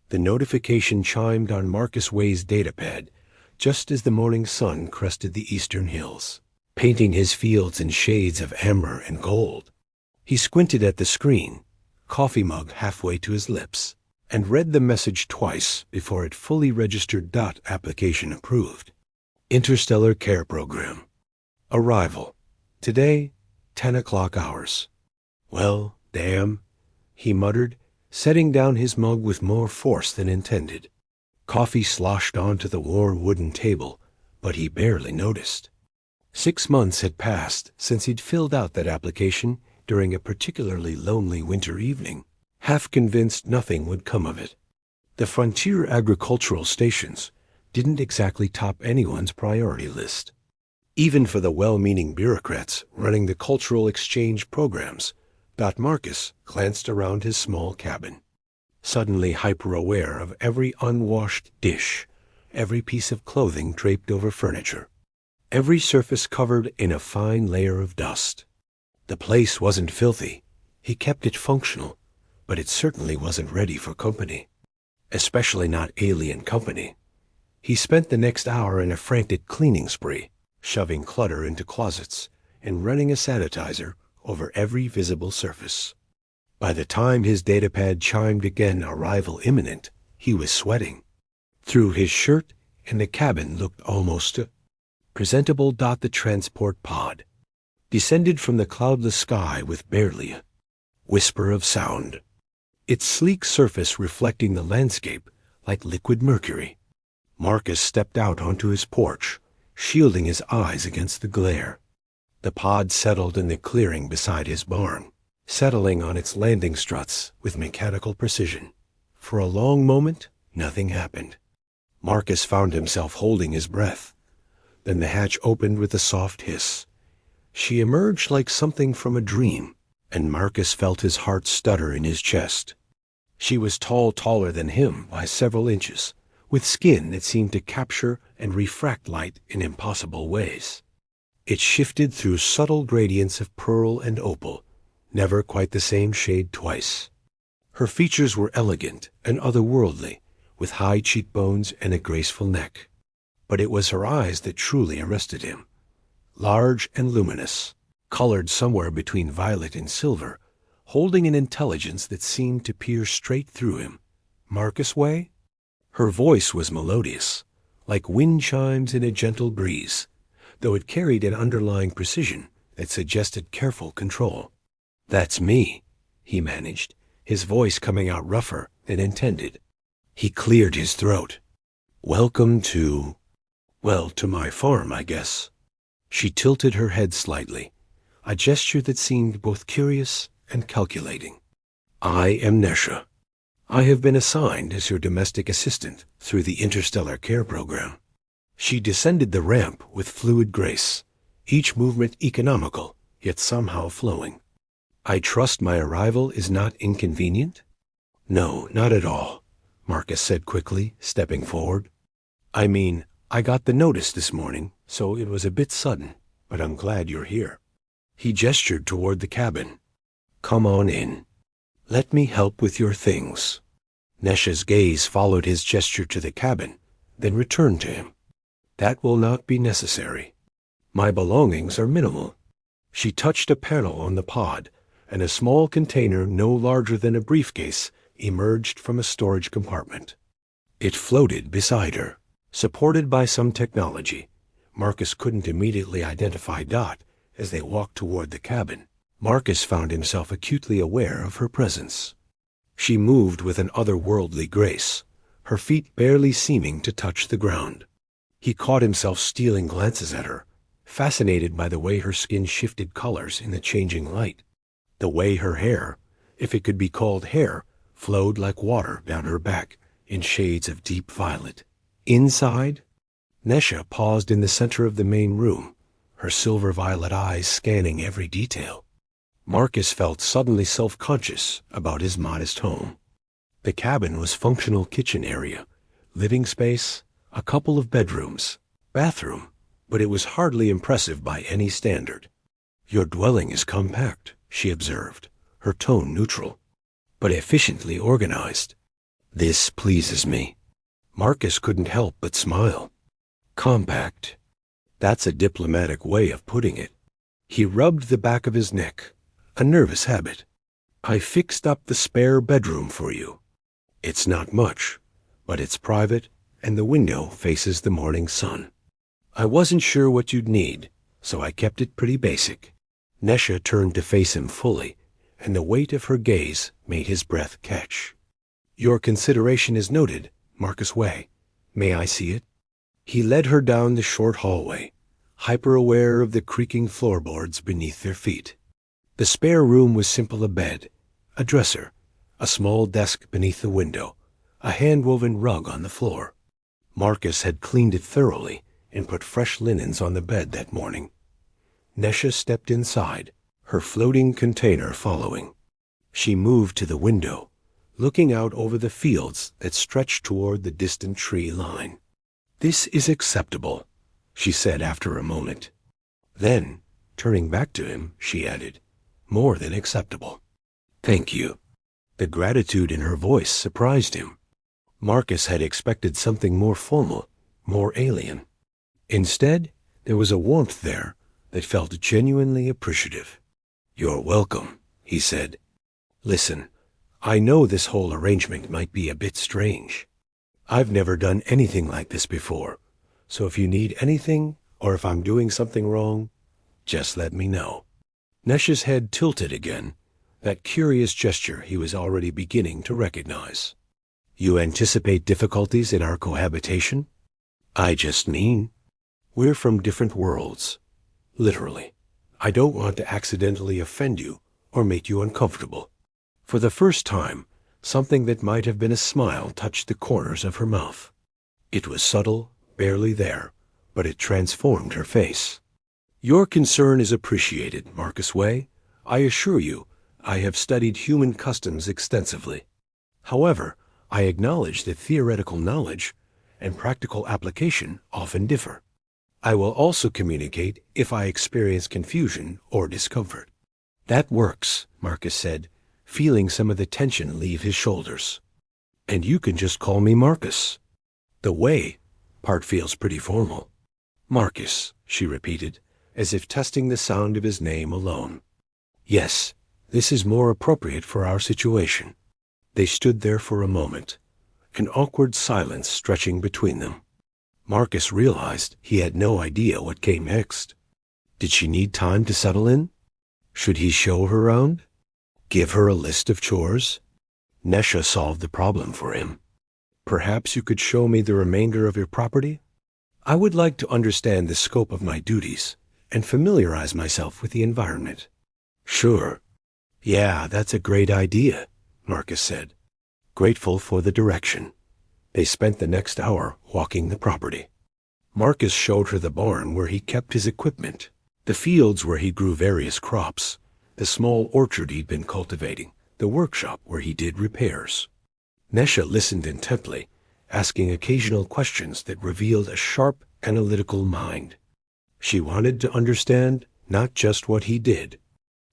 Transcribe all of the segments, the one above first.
The notification chimed on Marcus Way's datapad just as the morning sun crested the eastern hills, painting his fields in shades of amber and gold. He squinted at the screen, coffee mug halfway to his lips, and read the message twice before it fully registered. Application approved. Interstellar Care Program. Arrival. Today, 10 o'clock hours. Well, damn, he muttered, setting down his mug with more force than intended. Coffee sloshed onto the warm wooden table, but he barely noticed. 6 months had passed since he'd filled out that application during a particularly lonely winter evening, half convinced nothing would come of it. The frontier agricultural stations didn't exactly top anyone's priority list. Even for the well-meaning bureaucrats running the cultural exchange programs, Marcus glanced around his small cabin, suddenly hyper-aware of every unwashed dish, every piece of clothing draped over furniture, every surface covered in a fine layer of dust. The place wasn't filthy. He kept it functional, but it certainly wasn't ready for company, especially not alien company. He spent the next hour in a frantic cleaning spree, shoving clutter into closets and running a sanitizer over every visible surface. By the time his datapad chimed again, arrival imminent, he was sweating. Through his shirt, and the cabin looked almost presentable. The transport pod descended from the cloudless sky with barely a whisper of sound, its sleek surface reflecting the landscape like liquid mercury. Marcus stepped out onto his porch, shielding his eyes against the glare. The pod settled in the clearing beside his barn, settling on its landing struts with mechanical precision. For a long moment, nothing happened. Marcus found himself holding his breath. Then the hatch opened with a soft hiss. She emerged like something from a dream, and Marcus felt his heart stutter in his chest. She was taller than him by several inches, with skin that seemed to capture and refract light in impossible ways. It shifted through subtle gradients of pearl and opal, never quite the same shade twice. Her features were elegant and otherworldly, with high cheekbones and a graceful neck. But it was her eyes that truly arrested him. Large and luminous, colored somewhere between violet and silver, holding an intelligence that seemed to peer straight through him. Marcus Way? Her voice was melodious, like wind chimes in a gentle breeze, though it carried an underlying precision that suggested careful control. "That's me," he managed, his voice coming out rougher than intended. He cleared his throat. "Welcome to my farm, I guess." She tilted her head slightly, a gesture that seemed both curious and calculating. "I am Nesha. I have been assigned as your domestic assistant through the Interstellar Care Program." She descended the ramp with fluid grace, each movement economical, yet somehow flowing. "I trust my arrival is not inconvenient?" "No, not at all," Marcus said quickly, stepping forward. "I mean, I got the notice this morning, so it was a bit sudden, but I'm glad you're here." He gestured toward the cabin. "Come on in. Let me help with your things." Nesha's gaze followed his gesture to the cabin, then returned to him. "That will not be necessary. My belongings are minimal." She touched a panel on the pod, and a small container no larger than a briefcase emerged from a storage compartment. It floated beside her, supported by some technology. Marcus couldn't immediately identify as they walked toward the cabin. Marcus found himself acutely aware of her presence. She moved with an otherworldly grace, her feet barely seeming to touch the ground. He caught himself stealing glances at her, fascinated by the way her skin shifted colors in the changing light, the way her hair, if it could be called hair, flowed like water down her back in shades of deep violet. Inside, Nesha paused in the center of the main room, her silver violet eyes scanning every detail. Marcus felt suddenly self-conscious about his modest home. The cabin was functional kitchen area, living space, a couple of bedrooms, bathroom, but it was hardly impressive by any standard. "Your dwelling is compact," she observed, her tone neutral, "but efficiently organized." This pleases me. Marcus couldn't help but smile. Compact. That's a diplomatic way of putting it. He rubbed the back of his neck, a nervous habit. I fixed up the spare bedroom for you. It's not much, but it's private, and the window faces the morning sun. I wasn't sure what you'd need, so I kept it pretty basic. Nesha turned to face him fully, and the weight of her gaze made his breath catch. Your consideration is noted, Marcus Way. May I see it? He led her down the short hallway, hyper-aware of the creaking floorboards beneath their feet. The spare room was simple: a bed, a dresser, a small desk beneath the window, a hand-woven rug on the floor. Marcus had cleaned it thoroughly and put fresh linens on the bed that morning. Nesha stepped inside, her floating container following. She moved to the window, looking out over the fields that stretched toward the distant tree line. This is acceptable, she said after a moment. Then, turning back to him, she added, more than acceptable. Thank you. The gratitude in her voice surprised him. Marcus had expected something more formal, more alien. Instead, there was a warmth there that felt genuinely appreciative. You're welcome, he said. Listen, I know this whole arrangement might be a bit strange. I've never done anything like this before, so if you need anything, or if I'm doing something wrong, just let me know. Nesha's head tilted again, that curious gesture he was already beginning to recognize. You anticipate difficulties in our cohabitation? I just mean, we're from different worlds. Literally. I don't want to accidentally offend you or make you uncomfortable. For the first time, something that might have been a smile touched the corners of her mouth. It was subtle, barely there, but it transformed her face. Your concern is appreciated, Marcus Way. I assure you, I have studied human customs extensively. However, I acknowledge that theoretical knowledge and practical application often differ. I will also communicate if I experience confusion or discomfort. That works, Marcus said, feeling some of the tension leave his shoulders. And you can just call me Marcus. The Way part feels pretty formal. Marcus, she repeated, as if testing the sound of his name alone. Yes, this is more appropriate for our situation. They stood there for a moment, an awkward silence stretching between them. Marcus realized he had no idea what came next. Did she need time to settle in? Should he show her around? Give her a list of chores? Nesha solved the problem for him. Perhaps you could show me the remainder of your property? I would like to understand the scope of my duties and familiarize myself with the environment. Sure. Yeah, that's a great idea, Marcus said, grateful for the direction. They spent the next hour walking the property. Marcus showed her the barn where he kept his equipment, the fields where he grew various crops, the small orchard he'd been cultivating, the workshop where he did repairs. Nesha listened intently, asking occasional questions that revealed a sharp, analytical mind. She wanted to understand not just what he did,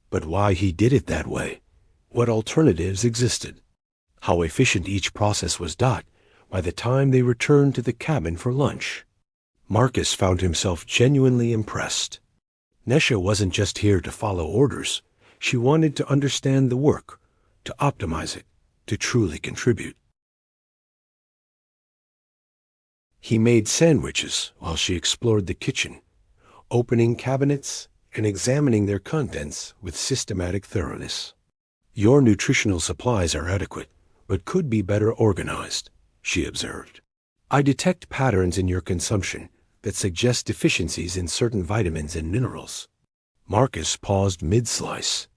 but why he did it that way, what alternatives existed, how efficient each process was done by the time they returned to the cabin for lunch. Marcus found himself genuinely impressed. Nesha wasn't just here to follow orders. She wanted to understand the work, to optimize it, to truly contribute. He made sandwiches while she explored the kitchen, opening cabinets and examining their contents with systematic thoroughness. Your nutritional supplies are adequate, but could be better organized, she observed. I detect patterns in your consumption that suggest deficiencies in certain vitamins and minerals. Marcus paused mid-slice.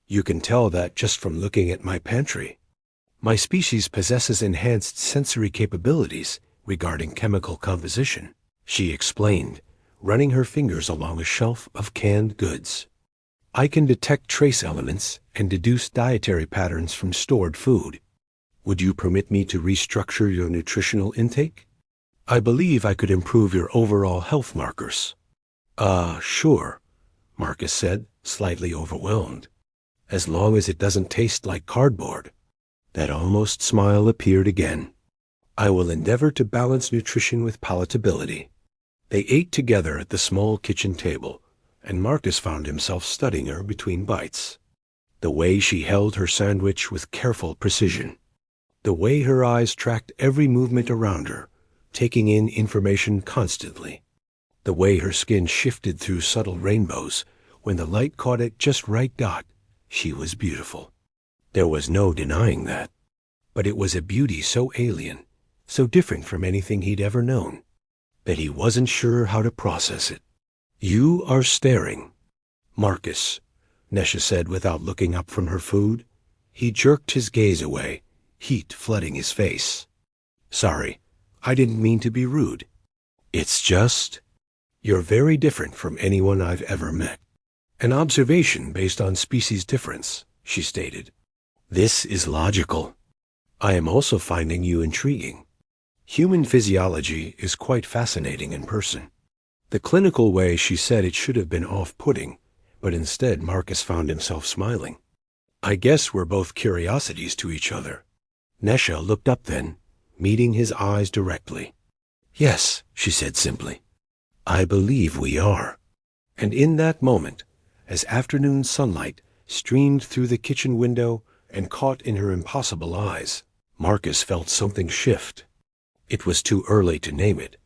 You can tell that just from looking at my pantry. My species possesses enhanced sensory capabilities regarding chemical composition, she explained, running her fingers along a shelf of canned goods. I can detect trace elements and deduce dietary patterns from stored food. Would you permit me to restructure your nutritional intake? I believe I could improve your overall health markers. Sure, Marcus said, slightly overwhelmed. As long as it doesn't taste like cardboard. That almost smile appeared again. I will endeavor to balance nutrition with palatability. They ate together at the small kitchen table, and Marcus found himself studying her between bites. The way she held her sandwich with careful precision. The way her eyes tracked every movement around her, taking in information constantly. The way her skin shifted through subtle rainbows when the light caught it just right. She was beautiful. There was no denying that. But it was a beauty so alien, so different from anything he'd ever known, that he wasn't sure how to process it. You are staring, Marcus, Nesha said without looking up from her food. He jerked his gaze away, heat flooding his face. Sorry, I didn't mean to be rude. It's just, you're very different from anyone I've ever met. An observation based on species difference, she stated. This is logical. I am also finding you intriguing. Human physiology is quite fascinating in person. The clinical way she said it should have been off-putting, but instead Marcus found himself smiling. I guess we're both curiosities to each other. Nesha looked up then, meeting his eyes directly. Yes, she said simply. I believe we are. And in that moment, as afternoon sunlight streamed through the kitchen window and caught in her impossible eyes, Marcus felt something shift. It was too early to name it,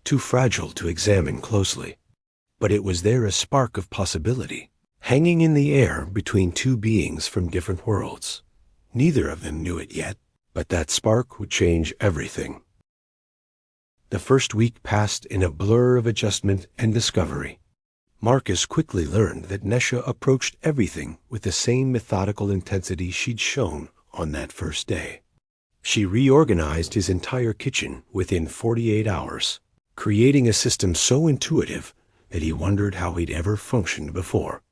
too fragile to examine closely. But it was there, a spark of possibility, hanging in the air between two beings from different worlds. Neither of them knew it yet, but that spark would change everything. The first week passed in a blur of adjustment and discovery. Marcus quickly learned that Nesha approached everything with the same methodical intensity she'd shown on that first day. She reorganized his entire kitchen within 48 hours, creating a system so intuitive that he wondered how he'd ever functioned before.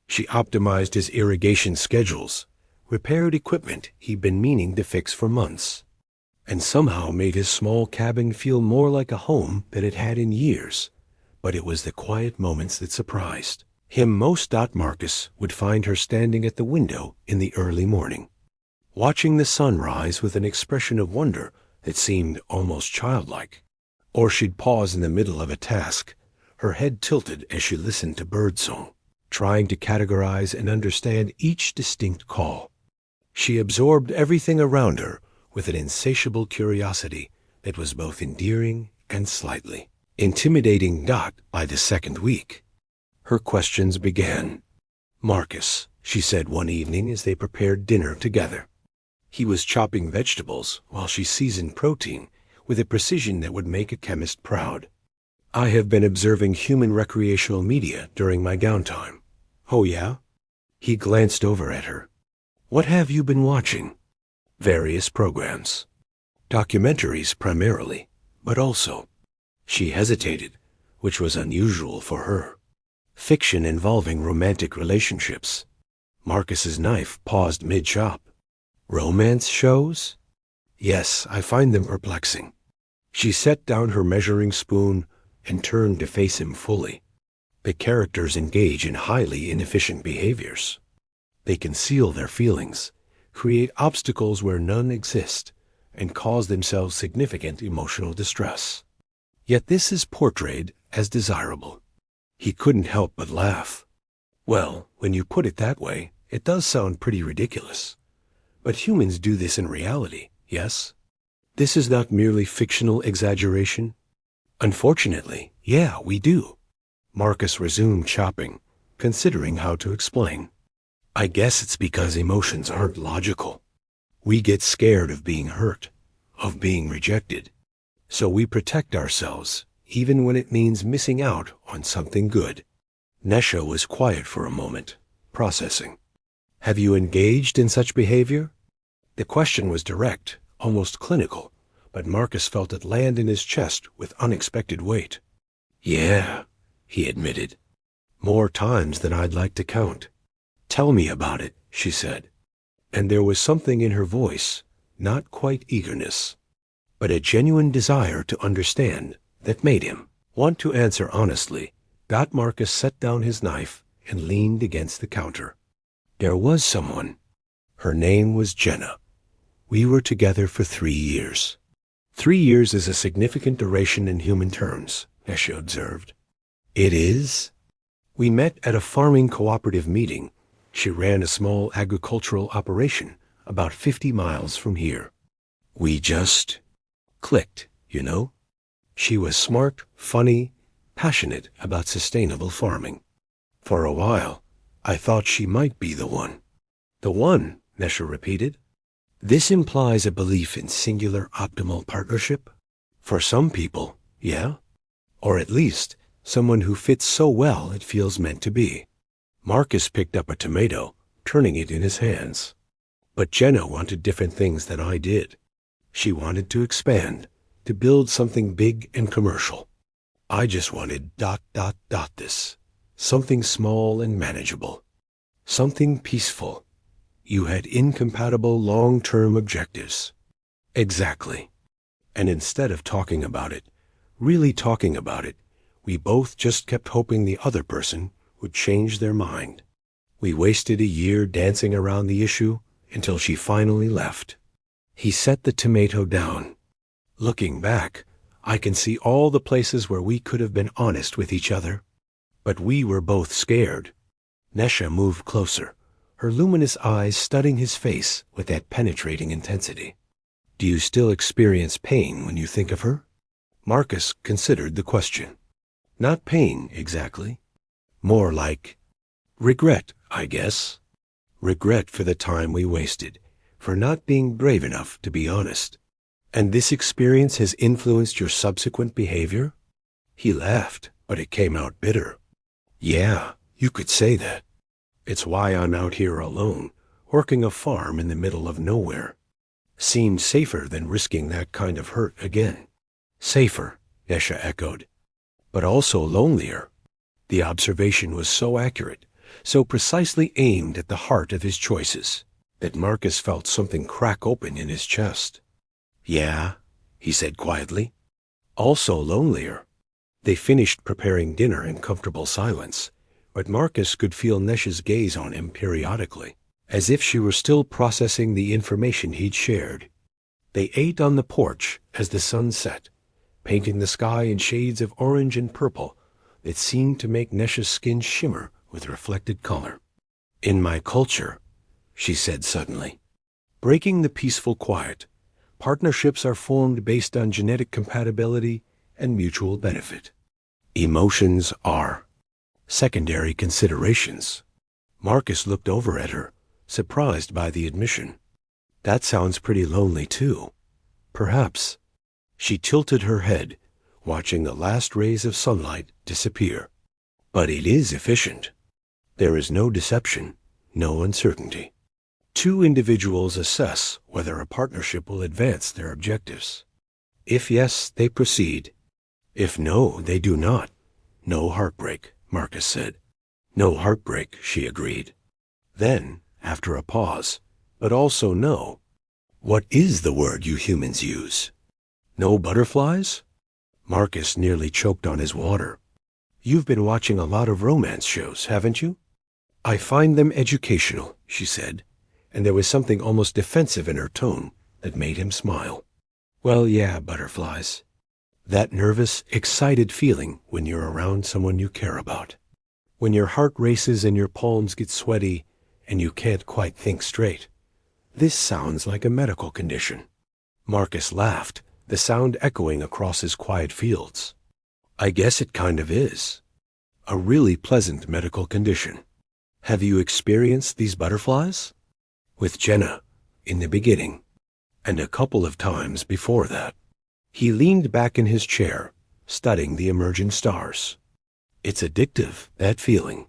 She optimized his irrigation schedules, repaired equipment he'd been meaning to fix for months, and somehow made his small cabin feel more like a home than it had in years. But it was the quiet moments that surprised him most. Marcus would find her standing at the window in the early morning, watching the sun rise with an expression of wonder that seemed almost childlike. Or she'd pause in the middle of a task, her head tilted as she listened to birdsong, trying to categorize and understand each distinct call. She absorbed everything around her with an insatiable curiosity that was both endearing and slightly intimidating. By the second week, her questions began. Marcus, she said one evening as they prepared dinner together. He was chopping vegetables while she seasoned protein with a precision that would make a chemist proud. I have been observing human recreational media during my downtime. Oh yeah? He glanced over at her. What have you been watching? Various programs. Documentaries primarily, but also. She hesitated, which was unusual for her. Fiction involving romantic relationships. Marcus's knife paused mid-chop. Romance shows? Yes, I find them perplexing. She set down her measuring spoon and turned to face him fully. The characters engage in highly inefficient behaviors. They conceal their feelings, create obstacles where none exist, and cause themselves significant emotional distress. Yet this is portrayed as desirable. He couldn't help but laugh. Well, when you put it that way, it does sound pretty ridiculous. But humans do this in reality, yes? This is not merely fictional exaggeration. Unfortunately, yeah, we do. Marcus resumed chopping, considering how to explain. I guess it's because emotions aren't logical. We get scared of being hurt, of being rejected. So we protect ourselves, even when it means missing out on something good. Nesha was quiet for a moment, processing. Have you engaged in such behavior? The question was direct, almost clinical, but Marcus felt it land in his chest with unexpected weight. Yeah, he admitted. More times than I'd like to count. Tell me about it, she said. And there was something in her voice, not quite eagerness, but a genuine desire to understand that made him want to answer honestly. Marcus set down his knife and leaned against the counter. There was someone. Her name was Jenna. We were together for 3 years. 3 years is a significant duration in human terms, Nesha observed. It is? We met at a farming cooperative meeting. She ran a small agricultural operation about 50 miles from here. We just clicked, you know? She was smart, funny, passionate about sustainable farming. For a while, I thought she might be the one. The one, Nesha repeated. This implies a belief in singular optimal partnership? For some people, yeah. Or at least, someone who fits so well it feels meant to be. Marcus picked up a tomato, turning it in his hands. But Jenna wanted different things than I did. She wanted to expand, to build something big and commercial. I just wanted ... this. Something small and manageable. Something peaceful. You had incompatible long-term objectives. Exactly. And instead of talking about it, really talking about it, we both just kept hoping the other person would change their mind. We wasted a year dancing around the issue until she finally left. He set the tomato down. Looking back, I can see all the places where we could have been honest with each other. But we were both scared. Nesha moved closer, her luminous eyes studying his face with that penetrating intensity. Do you still experience pain when you think of her? Marcus considered the question. Not pain, exactly. More like regret, I guess. Regret for the time we wasted, for not being brave enough to be honest. And this experience has influenced your subsequent behavior? He laughed, but it came out bitter. Yeah, you could say that. It's why I'm out here alone, working a farm in the middle of nowhere. Seemed safer than risking that kind of hurt again. Safer, Nesha echoed. But also lonelier. The observation was so accurate, so precisely aimed at the heart of his choices, that Marcus felt something crack open in his chest. Yeah, he said quietly. Also lonelier. They finished preparing dinner in comfortable silence, but Marcus could feel Nesha's gaze on him periodically, as if she were still processing the information he'd shared. They ate on the porch as the sun set, painting the sky in shades of orange and purple that seemed to make Nesha's skin shimmer with reflected color. In my culture, she said suddenly, breaking the peaceful quiet, partnerships are formed based on genetic compatibility and mutual benefit. Emotions are secondary considerations. Marcus looked over at her, surprised by the admission. That sounds pretty lonely too. Perhaps. She tilted her head, watching the last rays of sunlight disappear. But it is efficient. There is no deception, no uncertainty. Two individuals assess whether a partnership will advance their objectives. If yes, they proceed. If no, they do not. No heartbreak, Marcus said. No heartbreak, she agreed. Then, after a pause, but also no. What is the word you humans use? No butterflies? Marcus nearly choked on his water. You've been watching a lot of romance shows, haven't you? I find them educational, she said, and there was something almost defensive in her tone that made him smile. Well, yeah, butterflies. That nervous, excited feeling when you're around someone you care about. When your heart races and your palms get sweaty and you can't quite think straight. This sounds like a medical condition. Marcus laughed, the sound echoing across his quiet fields. I guess it kind of is. A really pleasant medical condition. Have you experienced these butterflies? With Jenna, in the beginning, and a couple of times before that. He leaned back in his chair, studying the emerging stars. It's addictive, that feeling.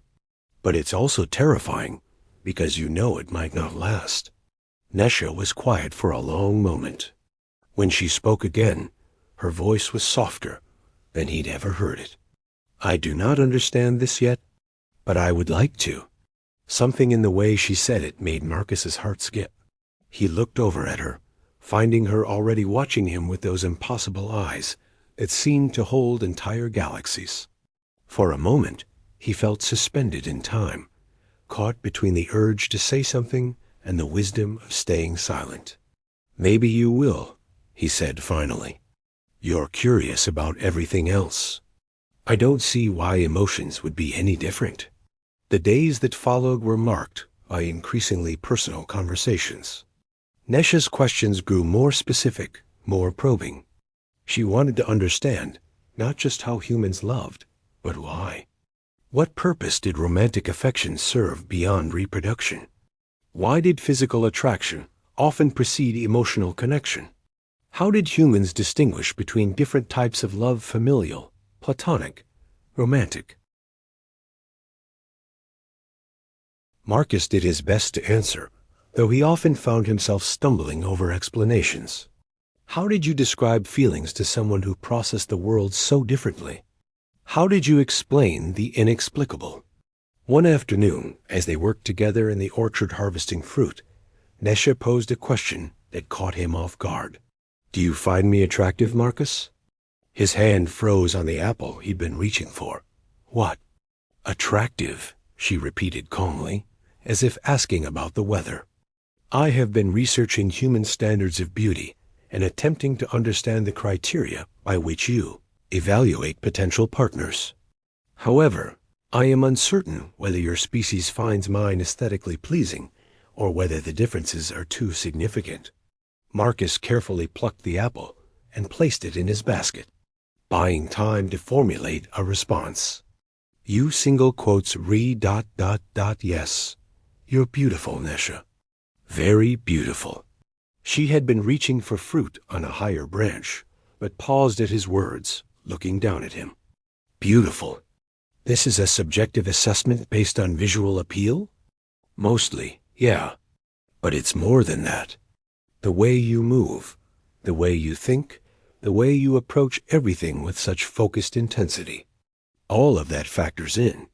But it's also terrifying, because you know it might not last. Nesha was quiet for a long moment. When she spoke again, her voice was softer than he'd ever heard it. I do not understand this yet, but I would like to. Something in the way she said it made Marcus's heart skip. He looked over at her, finding her already watching him with those impossible eyes that seemed to hold entire galaxies. For a moment, he felt suspended in time, caught between the urge to say something and the wisdom of staying silent. Maybe you will, he said finally. You're curious about everything else. I don't see why emotions would be any different. The days that followed were marked by increasingly personal conversations. Nesha's questions grew more specific, more probing. She wanted to understand not just how humans loved, but why. What purpose did romantic affection serve beyond reproduction? Why did physical attraction often precede emotional connection? How did humans distinguish between different types of love: familial, platonic, romantic? Marcus did his best to answer, though he often found himself stumbling over explanations. How did you describe feelings to someone who processed the world so differently? How did you explain the inexplicable? One afternoon, as they worked together in the orchard harvesting fruit, Nesha posed a question that caught him off guard. Do you find me attractive, Marcus? His hand froze on the apple he'd been reaching for. What? Attractive, she repeated calmly, as if asking about the weather. I have been researching human standards of beauty and attempting to understand the criteria by which you evaluate potential partners. However, I am uncertain whether your species finds mine aesthetically pleasing or whether the differences are too significant. Marcus carefully plucked the apple and placed it in his basket, buying time to formulate a response. You single quotes yes. You're beautiful, Nesha. Very beautiful. She had been reaching for fruit on a higher branch, but paused at his words, looking down at him. Beautiful. This is a subjective assessment based on visual appeal? Mostly, yeah. But it's more than that. The way you move, the way you think, the way you approach everything with such focused intensity. All of that factors in.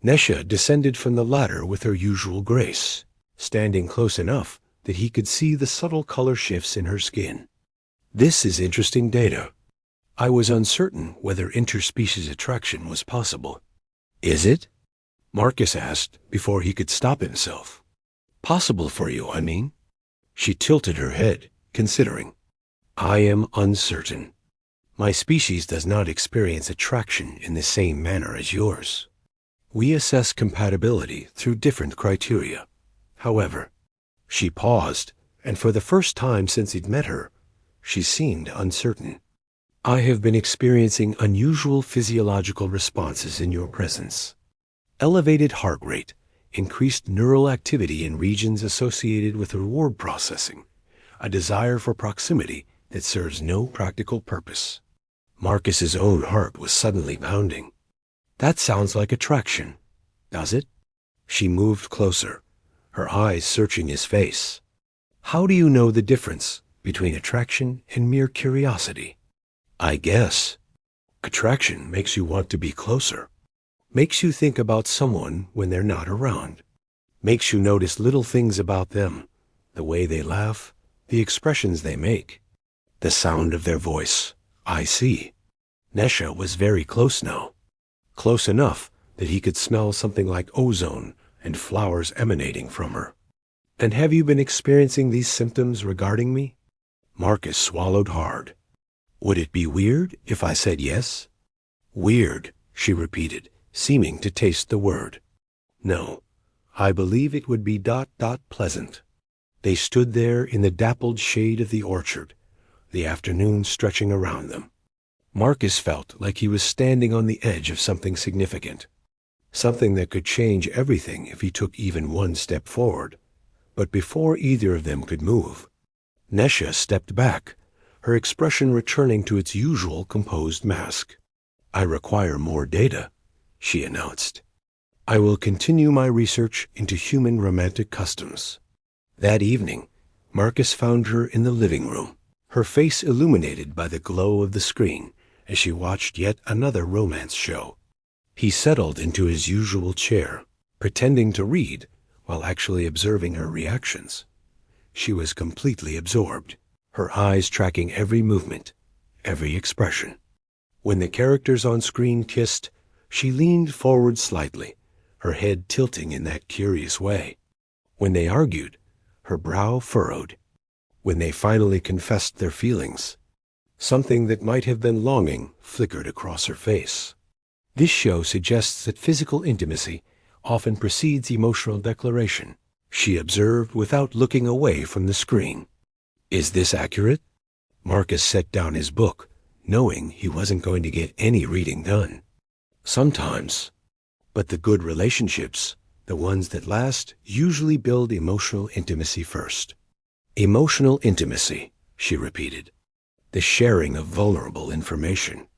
Nesha descended from the ladder with her usual grace, standing close enough that he could see the subtle color shifts in her skin. This is interesting data. I was uncertain whether interspecies attraction was possible. Is it? Marcus asked before he could stop himself. Possible for you, I mean. She tilted her head, considering. I am uncertain. My species does not experience attraction in the same manner as yours. We assess compatibility through different criteria. However, she paused, and for the first time since he'd met her, she seemed uncertain. I have been experiencing unusual physiological responses in your presence. Elevated heart rate, increased neural activity in regions associated with reward processing, a desire for proximity that serves no practical purpose. Marcus's own heart was suddenly pounding. That sounds like attraction, does it? She moved closer, her eyes searching his face. How do you know the difference between attraction and mere curiosity? I guess. Attraction makes you want to be closer. Makes you think about someone when they're not around. Makes you notice little things about them, the way they laugh, the expressions they make, the sound of their voice. I see. Nesha was very close now. Close enough that he could smell something like ozone and flowers emanating from her. And have you been experiencing these symptoms regarding me? Marcus swallowed hard. Would it be weird if I said yes? Weird, she repeated, seeming to taste the word. No, I believe it would be pleasant. They stood there in the dappled shade of the orchard, the afternoon stretching around them. Marcus felt like he was standing on the edge of something significant, something that could change everything if he took even one step forward. But before either of them could move, Nesha stepped back, her expression returning to its usual composed mask. I require more data, she announced. I will continue my research into human romantic customs. That evening, Marcus found her in the living room, her face illuminated by the glow of the screen as she watched yet another romance show. He settled into his usual chair, pretending to read while actually observing her reactions. She was completely absorbed, her eyes tracking every movement, every expression. When the characters on screen kissed, she leaned forward slightly, her head tilting in that curious way. When they argued, her brow furrowed. when they finally confessed their feelings. Something that might have been longing flickered across her face. This show suggests that physical intimacy often precedes emotional declaration, she observed without looking away from the screen. Is this accurate? Marcus set down his book, knowing he wasn't going to get any reading done. Sometimes. But the good relationships, the ones that last, usually build emotional intimacy first. Emotional intimacy, she repeated. The sharing of vulnerable information.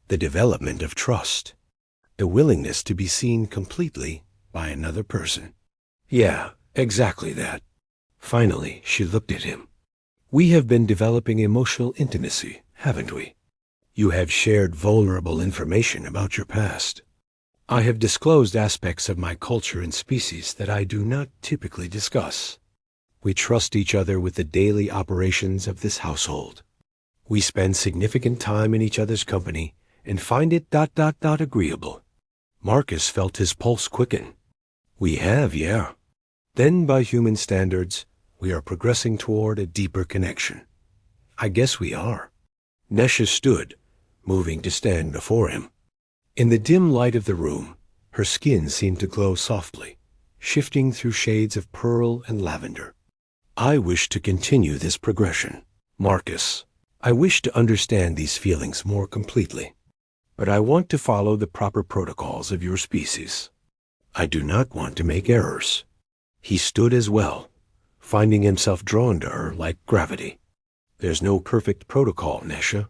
The development of trust. The willingness to be seen completely by another person. Yeah, exactly that. Finally, she looked at him. We have been developing emotional intimacy, haven't we? You have shared vulnerable information about your past. I have disclosed aspects of my culture and species that I do not typically discuss. We trust each other with the daily operations of this household. We spend significant time in each other's company and find it ... agreeable. Marcus felt his pulse quicken. We have, yeah. Then, by human standards, we are progressing toward a deeper connection. I guess we are. Nesha stood, moving to stand before him. In the dim light of the room, her skin seemed to glow softly, shifting through shades of pearl and lavender. I wish to continue this progression. Marcus, I wish to understand these feelings more completely. But I want to follow the proper protocols of your species. I do not want to make errors. He stood as well, finding himself drawn to her like gravity. There's no perfect protocol, Nesha.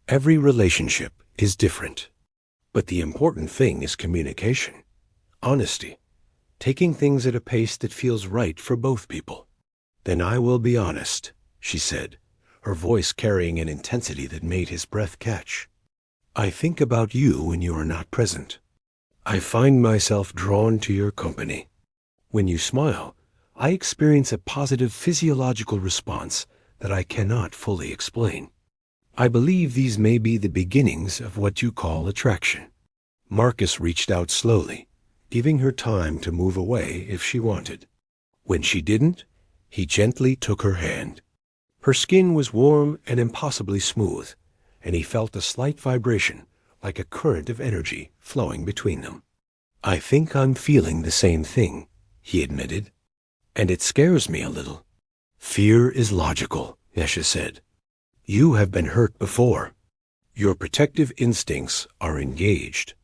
Every relationship is different. But the important thing is communication, honesty, taking things at a pace that feels right for both people. Then I will be honest, she said, her voice carrying an intensity that made his breath catch. I think about you when you are not present. I find myself drawn to your company. When you smile, I experience a positive physiological response that I cannot fully explain. I believe these may be the beginnings of what you call attraction. Marcus reached out slowly, giving her time to move away if she wanted. When she didn't, he gently took her hand. Her skin was warm and impossibly smooth, and he felt a slight vibration, like a current of energy flowing between them. I think I'm feeling the same thing, he admitted, and it scares me a little. Fear is logical, Nesha said. You have been hurt before. Your protective instincts are engaged.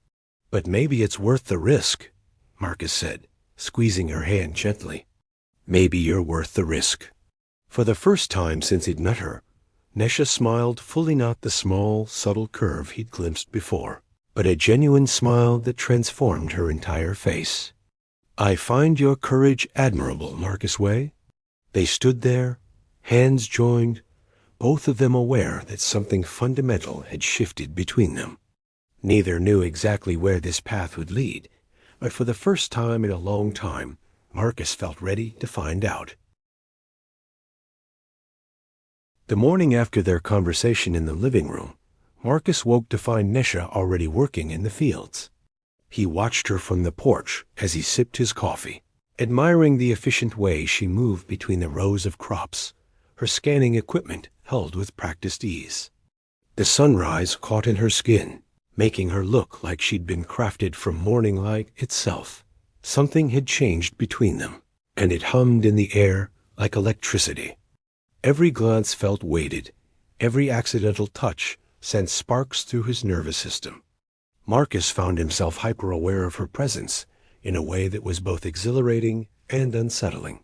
But maybe it's worth the risk, Marcus said, squeezing her hand gently. Maybe you're worth the risk. For the first time since he'd met her, Nesha smiled, fully not the small, subtle curve he'd glimpsed before, but a genuine smile that transformed her entire face. I find your courage admirable, Marcus Way. They stood there, hands joined, both of them aware that something fundamental had shifted between them. Neither knew exactly where this path would lead, but for the first time in a long time, Marcus felt ready to find out. The morning after their conversation in the living room, Marcus woke to find Nesha already working in the fields. He watched her from the porch as he sipped his coffee, admiring the efficient way she moved between the rows of crops, her scanning equipment held with practiced ease. The sunrise caught in her skin, making her look like she'd been crafted from morning light itself. Something had changed between them, and it hummed in the air like electricity. Every glance felt weighted, every accidental touch sent sparks through his nervous system. Marcus found himself hyper-aware of her presence in a way that was both exhilarating and unsettling.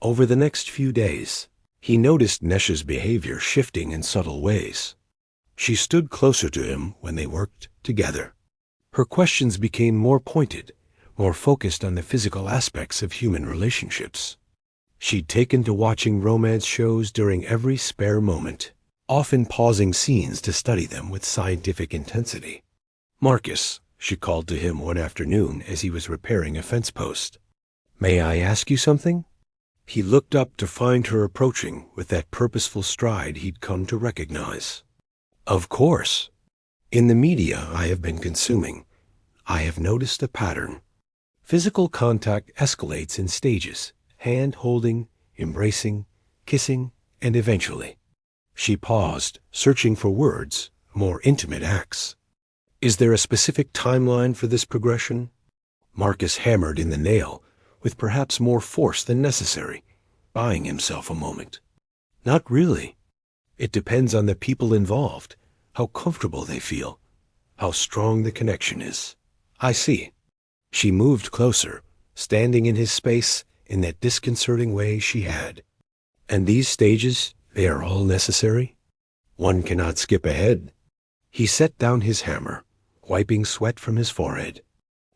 Over the next few days, he noticed Nesha's behavior shifting in subtle ways. She stood closer to him when they worked together. Her questions became more pointed, more focused on the physical aspects of human relationships. She'd taken to watching romance shows during every spare moment, often pausing scenes to study them with scientific intensity. Marcus, she called to him one afternoon as he was repairing a fence post. May I ask you something? He looked up to find her approaching with that purposeful stride he'd come to recognize. Of course. In the media I have been consuming, I have noticed a pattern. Physical contact escalates in stages: hand-holding, embracing, kissing, and eventually. She paused, searching for words, more intimate acts. Is there a specific timeline for this progression? Marcus hammered in the nail, with perhaps more force than necessary, buying himself a moment. Not really. It depends on the people involved, how comfortable they feel, how strong the connection is. I see. She moved closer, standing in his space in that disconcerting way she had. And these stages, they are all necessary? One cannot skip ahead. He set down his hammer, wiping sweat from his forehead.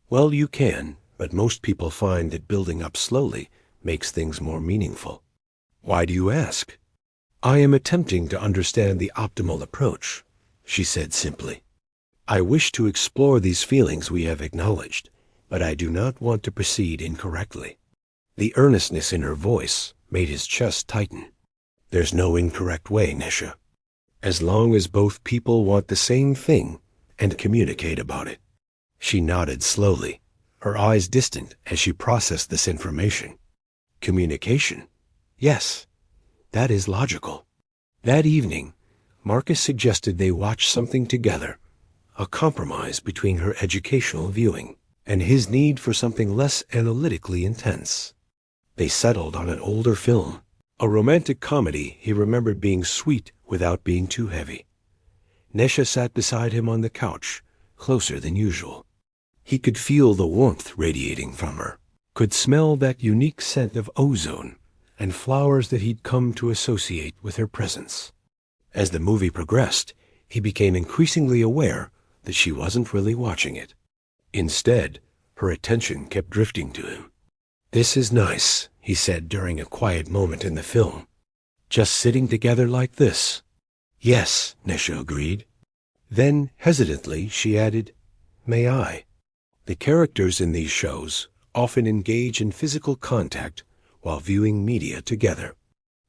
Well, you can, but most people find that building up slowly makes things more meaningful. Why do you ask? I am attempting to understand the optimal approach, she said simply. I wish to explore these feelings we have acknowledged, but I do not want to proceed incorrectly. The earnestness in her voice made his chest tighten. There's no incorrect way, Nesha. As long as both people want the same thing and communicate about it. She nodded slowly, her eyes distant as she processed this information. Communication? Yes, that is logical. That evening, Marcus suggested they watch something together, a compromise between her educational viewing and his need for something less analytically intense. They settled on an older film, a romantic comedy he remembered being sweet without being too heavy. Nesha sat beside him on the couch, closer than usual. He could feel the warmth radiating from her, could smell that unique scent of ozone and flowers that he'd come to associate with her presence. As the movie progressed, he became increasingly aware that she wasn't really watching it. Instead, her attention kept drifting to him. This is nice, he said during a quiet moment in the film. Just sitting together like this. Yes, Nesha agreed. Then, hesitantly, she added, May I? The characters in these shows often engage in physical contact while viewing media together.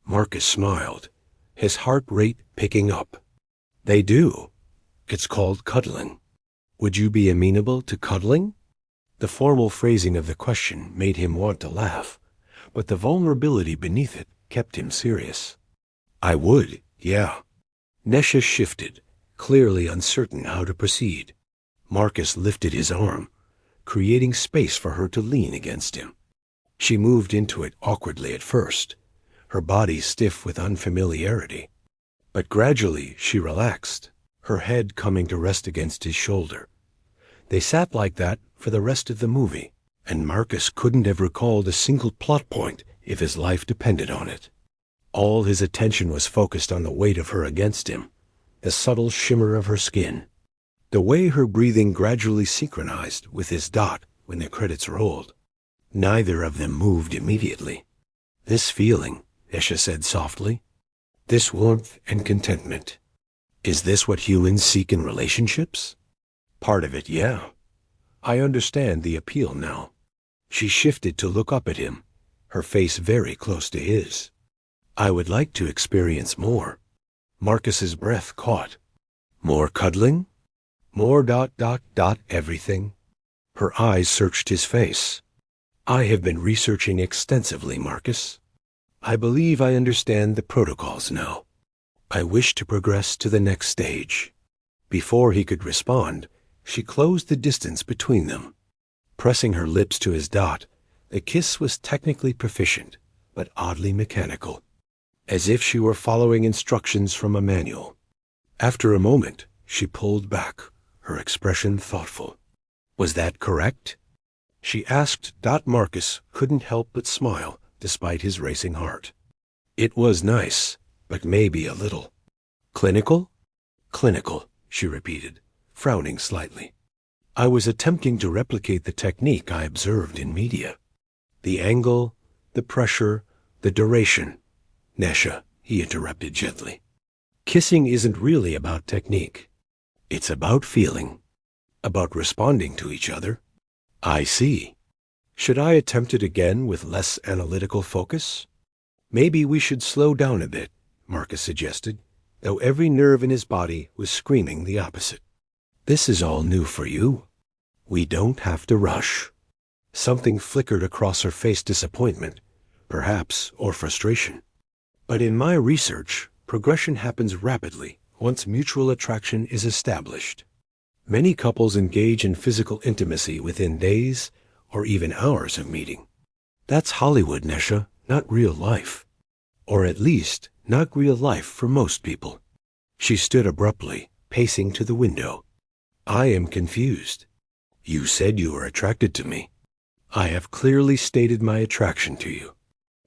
Marcus smiled, his heart rate picking up. They do. It's called cuddling. Would you be amenable to cuddling? The formal phrasing of the question made him want to laugh, but the vulnerability beneath it kept him serious. I would, yeah. Nesha shifted, clearly uncertain how to proceed. Marcus lifted his arm, creating space for her to lean against him. She moved into it awkwardly at first, her body stiff with unfamiliarity. But gradually she relaxed, her head coming to rest against his shoulder. They sat like that for the rest of the movie, and Marcus couldn't have recalled a single plot point if his life depended on it. All his attention was focused on the weight of her against him, the subtle shimmer of her skin, the way her breathing gradually synchronized with his dot when the credits rolled. Neither of them moved immediately. This feeling, Esha said softly, this warmth and contentment, is this what humans seek in relationships? Part of it, yeah. I understand the appeal now. She shifted to look up at him, her face very close to his. I would like to experience more. Marcus's breath caught. More cuddling? More ... everything. Her eyes searched his face. I have been researching extensively, Marcus. I believe I understand the protocols now. I wish to progress to the next stage. Before he could respond, she closed the distance between them. Pressing her lips to his dot, the kiss was technically proficient, but oddly mechanical, as if she were following instructions from a manual. After a moment, she pulled back, her expression thoughtful. Was that correct? She asked. Marcus couldn't help but smile, despite his racing heart. It was nice, but maybe a little. Clinical? Clinical, she repeated, frowning slightly. I was attempting to replicate the technique I observed in media. The angle, the pressure, the duration. Nesha, he interrupted gently. Kissing isn't really about technique. It's about feeling, about responding to each other. I see. Should I attempt it again with less analytical focus? Maybe we should slow down a bit, Marcus suggested, though every nerve in his body was screaming the opposite. This is all new for you. We don't have to rush. Something flickered across her face, disappointment, perhaps, or frustration. But in my research, progression happens rapidly once mutual attraction is established. Many couples engage in physical intimacy within days or even hours of meeting. That's Hollywood, Nesha, not real life. Or at least, not real life for most people. She stood abruptly, pacing to the window. I am confused. You said you were attracted to me. I have clearly stated my attraction to you.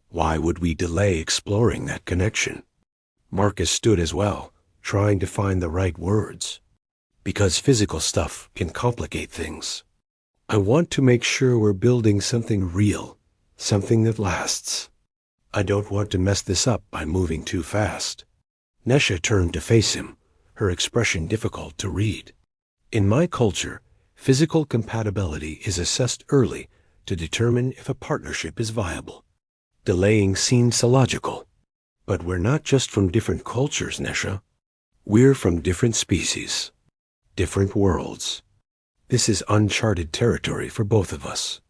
Why would we delay exploring that connection? Marcus stood as well, trying to find the right words. Because physical stuff can complicate things. I want to make sure we're building something real, something that lasts. I don't want to mess this up by moving too fast. Nesha turned to face him, her expression difficult to read. In my culture, physical compatibility is assessed early to determine if a partnership is viable. Delaying seems illogical. But we're not just from different cultures, Nesha. We're from different species, different worlds. This is uncharted territory for both of us.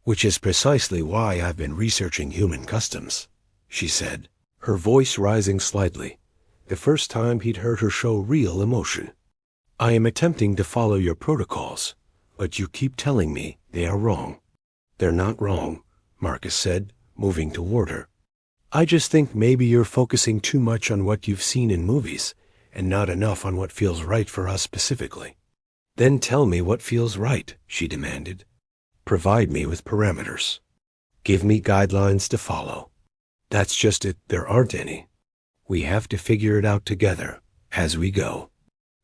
Which is precisely why I've been researching human customs, she said, her voice rising slightly, the first time he'd heard her show real emotion. I am attempting to follow your protocols, but you keep telling me they are wrong. They're not wrong, Marcus said, moving toward her. I just think maybe you're focusing too much on what you've seen in movies and not enough on what feels right for us specifically. Then tell me what feels right, she demanded. Provide me with parameters. Give me guidelines to follow. That's just it, there aren't any. We have to figure it out together, as we go.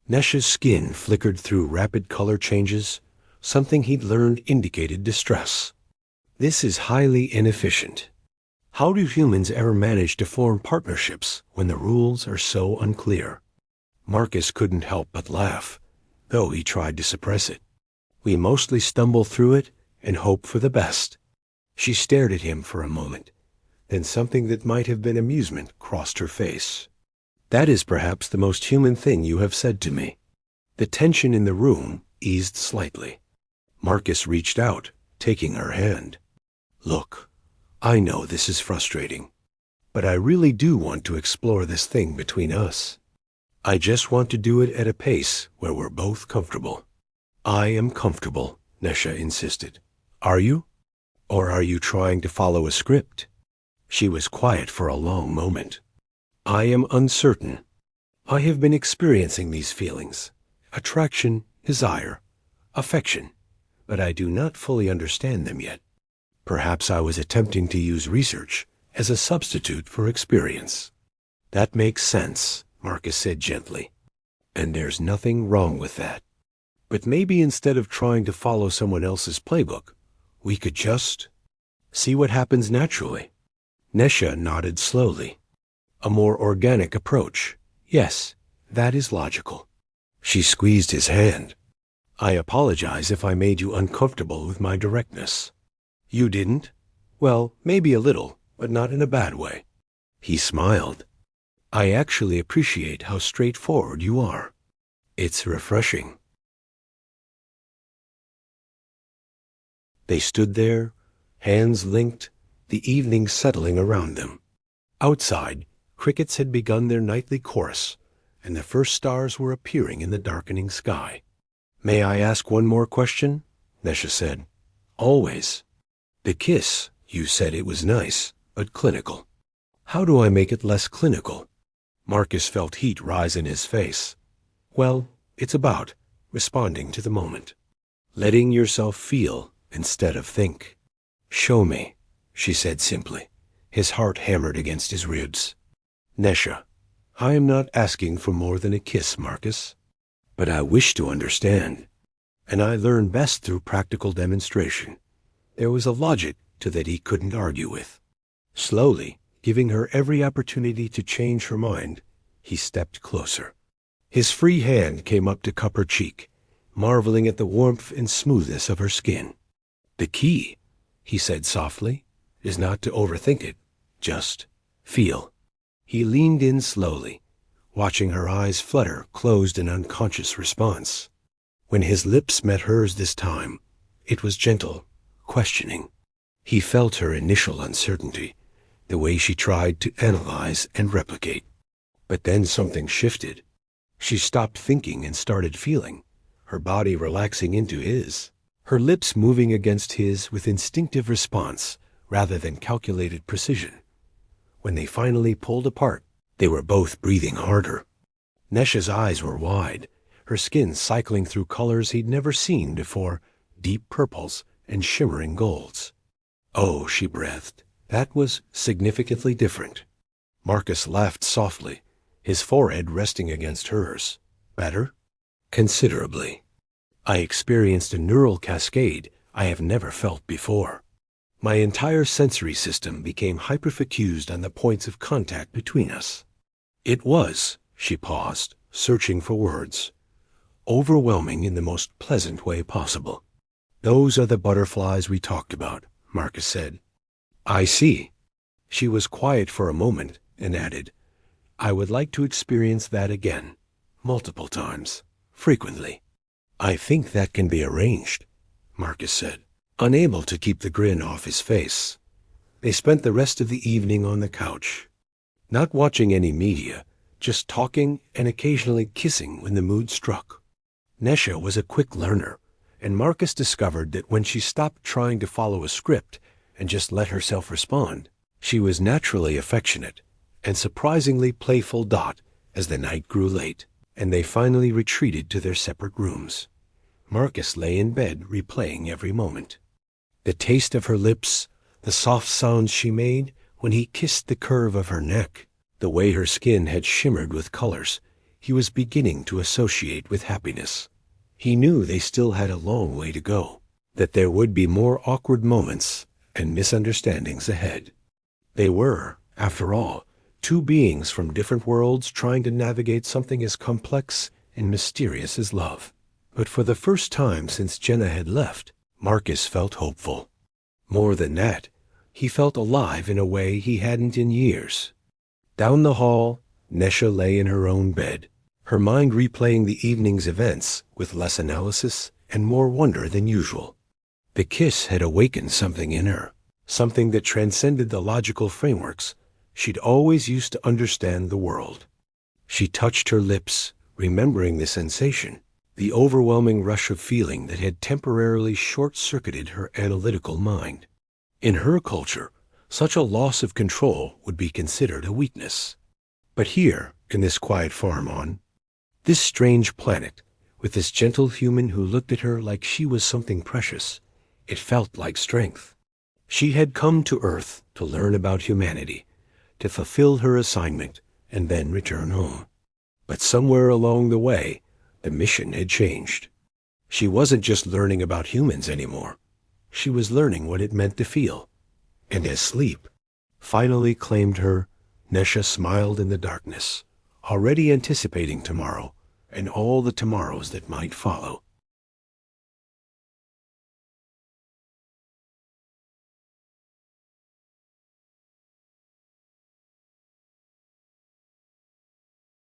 Nesha's skin flickered through rapid color changes, something he'd learned indicated distress. This is highly inefficient. How do humans ever manage to form partnerships when the rules are so unclear? Marcus couldn't help but laugh, though he tried to suppress it. We mostly stumble through it and hope for the best. She stared at him for a moment, then something that might have been amusement crossed her face. That is perhaps the most human thing you have said to me. The tension in the room eased slightly. Marcus reached out, taking her hand. Look, I know this is frustrating, but I really do want to explore this thing between us. I just want to do it at a pace where we're both comfortable. I am comfortable, Nesha insisted. Are you? Or are you trying to follow a script? She was quiet for a long moment. I am uncertain. I have been experiencing these feelings, attraction, desire, affection, but I do not fully understand them yet. Perhaps I was attempting to use research as a substitute for experience. That makes sense, Marcus said gently. And there's nothing wrong with that. But maybe instead of trying to follow someone else's playbook, we could just see what happens naturally. Nesha nodded slowly. A more organic approach. Yes, that is logical. She squeezed his hand. I apologize if I made you uncomfortable with my directness. You didn't? Well, maybe a little, but not in a bad way. He smiled. I actually appreciate how straightforward you are. It's refreshing. They stood there, hands linked, the evening settling around them. Outside, crickets had begun their nightly chorus, and the first stars were appearing in the darkening sky. May I ask one more question? Nesha said. Always. The kiss, you said it was nice, but clinical. How do I make it less clinical? Marcus felt heat rise in his face. Well, it's about responding to the moment. Letting yourself feel instead of think. Show me, she said simply. His heart hammered against his ribs. Nesha, I am not asking for more than a kiss, Marcus. But I wish to understand. And I learn best through practical demonstration. There was a logic to that he couldn't argue with. Slowly, giving her every opportunity to change her mind, he stepped closer. His free hand came up to cup her cheek, marveling at the warmth and smoothness of her skin. The key, he said softly, is not to overthink it, just feel. He leaned in slowly, watching her eyes flutter, closed in unconscious response. When his lips met hers this time, it was gentle, questioning. He felt her initial uncertainty, the way she tried to analyze and replicate. But then something shifted. She stopped thinking and started feeling, her body relaxing into his, her lips moving against his with instinctive response rather than calculated precision. When they finally pulled apart, they were both breathing harder. Nesha's eyes were wide, her skin cycling through colors he'd never seen before, deep purples and shimmering golds. Oh, she breathed. That was significantly different. Marcus laughed softly, his forehead resting against hers. Better? Considerably. I experienced a neural cascade I have never felt before. My entire sensory system became hyperfocused on the points of contact between us. It was, she paused, searching for words, overwhelming in the most pleasant way possible. Those are the butterflies we talked about, Marcus said. I see. She was quiet for a moment and added, I would like to experience that again, multiple times, frequently. I think that can be arranged, Marcus said, unable to keep the grin off his face. They spent the rest of the evening on the couch, not watching any media, just talking and occasionally kissing when the mood struck. Nesha was a quick learner, and Marcus discovered that when she stopped trying to follow a script and just let herself respond, she was naturally affectionate and surprisingly playful. As the night grew late, and they finally retreated to their separate rooms, Marcus lay in bed replaying every moment. The taste of her lips, the soft sounds she made when he kissed the curve of her neck, the way her skin had shimmered with colors he was beginning to associate with happiness. He knew they still had a long way to go, that there would be more awkward moments and misunderstandings ahead. They were, after all, two beings from different worlds trying to navigate something as complex and mysterious as love. But for the first time since Jenna had left, Marcus felt hopeful. More than that, he felt alive in a way he hadn't in years. Down the hall, Nesha lay in her own bed, her mind replaying the evening's events with less analysis and more wonder than usual. The kiss had awakened something in her, something that transcended the logical frameworks she'd always used to understand the world. She touched her lips, remembering the sensation, the overwhelming rush of feeling that had temporarily short-circuited her analytical mind. In her culture, such a loss of control would be considered a weakness. But here, in this quiet farm on this strange planet, with this gentle human who looked at her like she was something precious, it felt like strength. She had come to Earth to learn about humanity, to fulfill her assignment, and then return home. But somewhere along the way, the mission had changed. She wasn't just learning about humans anymore. She was learning what it meant to feel. And as sleep finally claimed her, Nesha smiled in the darkness, already anticipating tomorrow and all the tomorrows that might follow.